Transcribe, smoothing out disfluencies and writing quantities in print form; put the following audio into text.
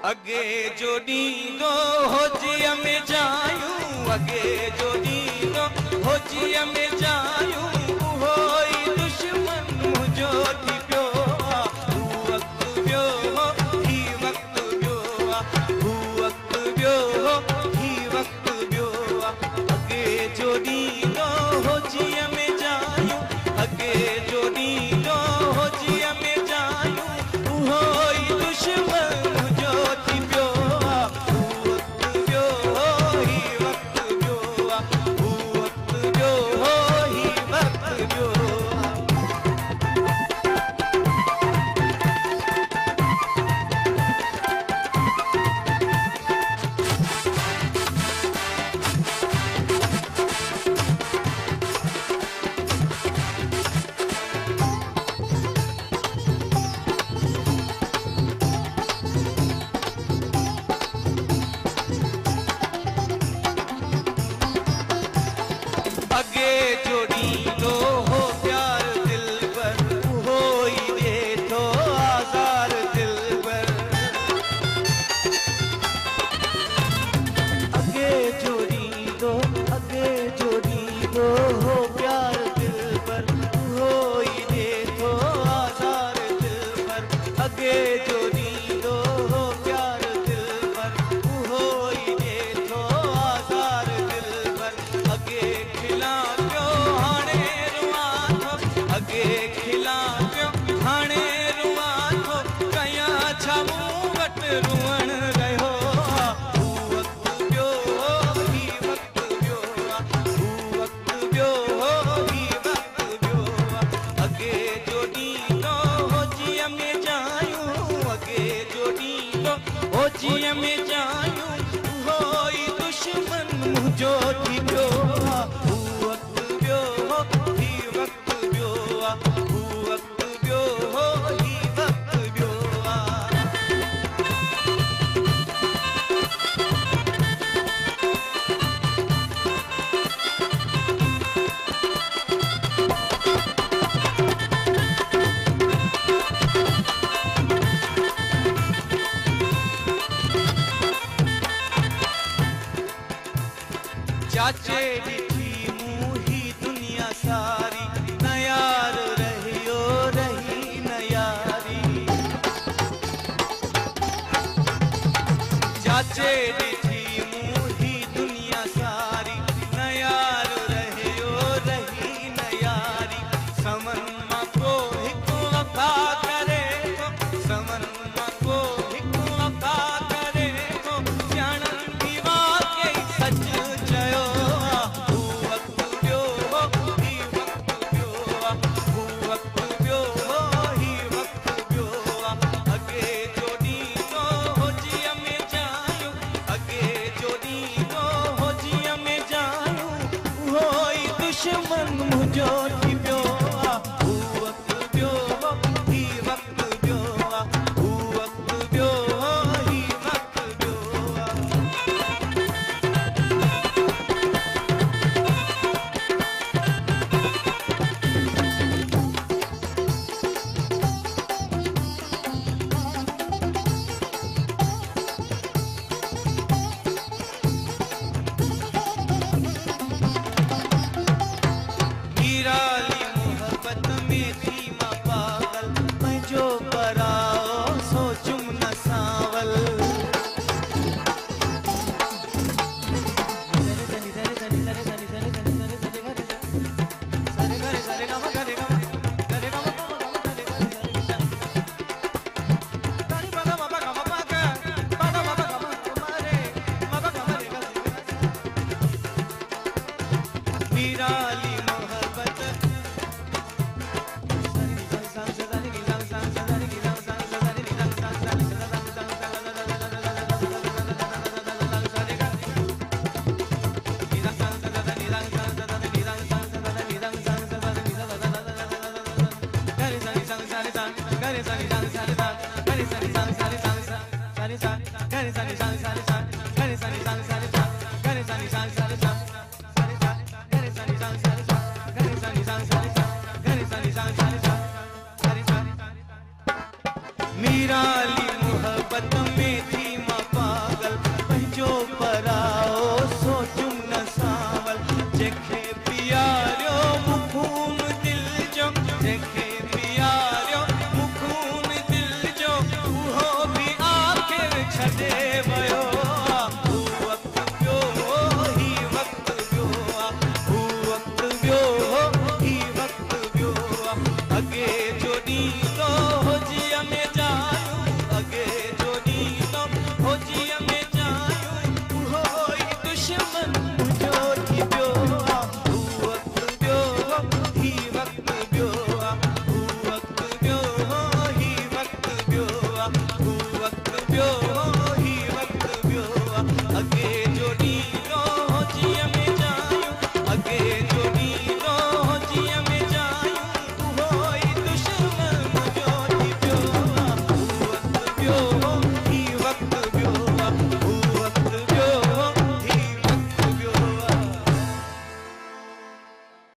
अगे जो ॾींदो होजीअ में जायूं, अगे जो ॾींदो होजीअ में जायूं, उहो ई दुश्मन मुंहिंजो थी पियो आहे। हू वक़्तु वियो हो, ही वक़्तु वियो आहे, हू वक़्तु वियो हो, ही वक़्तु वियो आहे। अगे जो ॾींदो होजीअ में जायूं, अगे जो ॾींदो होजीअ में जायूं, उहो ई दुश्मन होजीअ में जायूं, उहो ई दुश्मन मुंहिंजो थी पियो आहे। हू वक़्तु वियो हो, ही वक़्तु वियो आहे, हू वक़्तु वियो हो, ही वक़्तु वियो आहे। चाचे ॾिठी मूं ही दुनिया सारी, न यार रहियो रही न यारी। चाचे ॾिठी मूं ही दुनिया सारी, न यार रहियो रही न यारी। समन मां को हिकु वफ़ा करे थो, समन मां को हिकु वफ़ा करे थो, ॼाणनि बि वाक़ई सच चयो। दुश्मन मुंहिंजो थी पियो आहे। हू वक़्तु वियो हो, ही वक़्तु वियो आहे, हू वक़्तु वियो हो, ही वक़्तु वियो आहे। मीराली मोहब्बत में थी मां पागल, मैं जो कराओ सोचुम न सावल। मीराली मोहब्बत में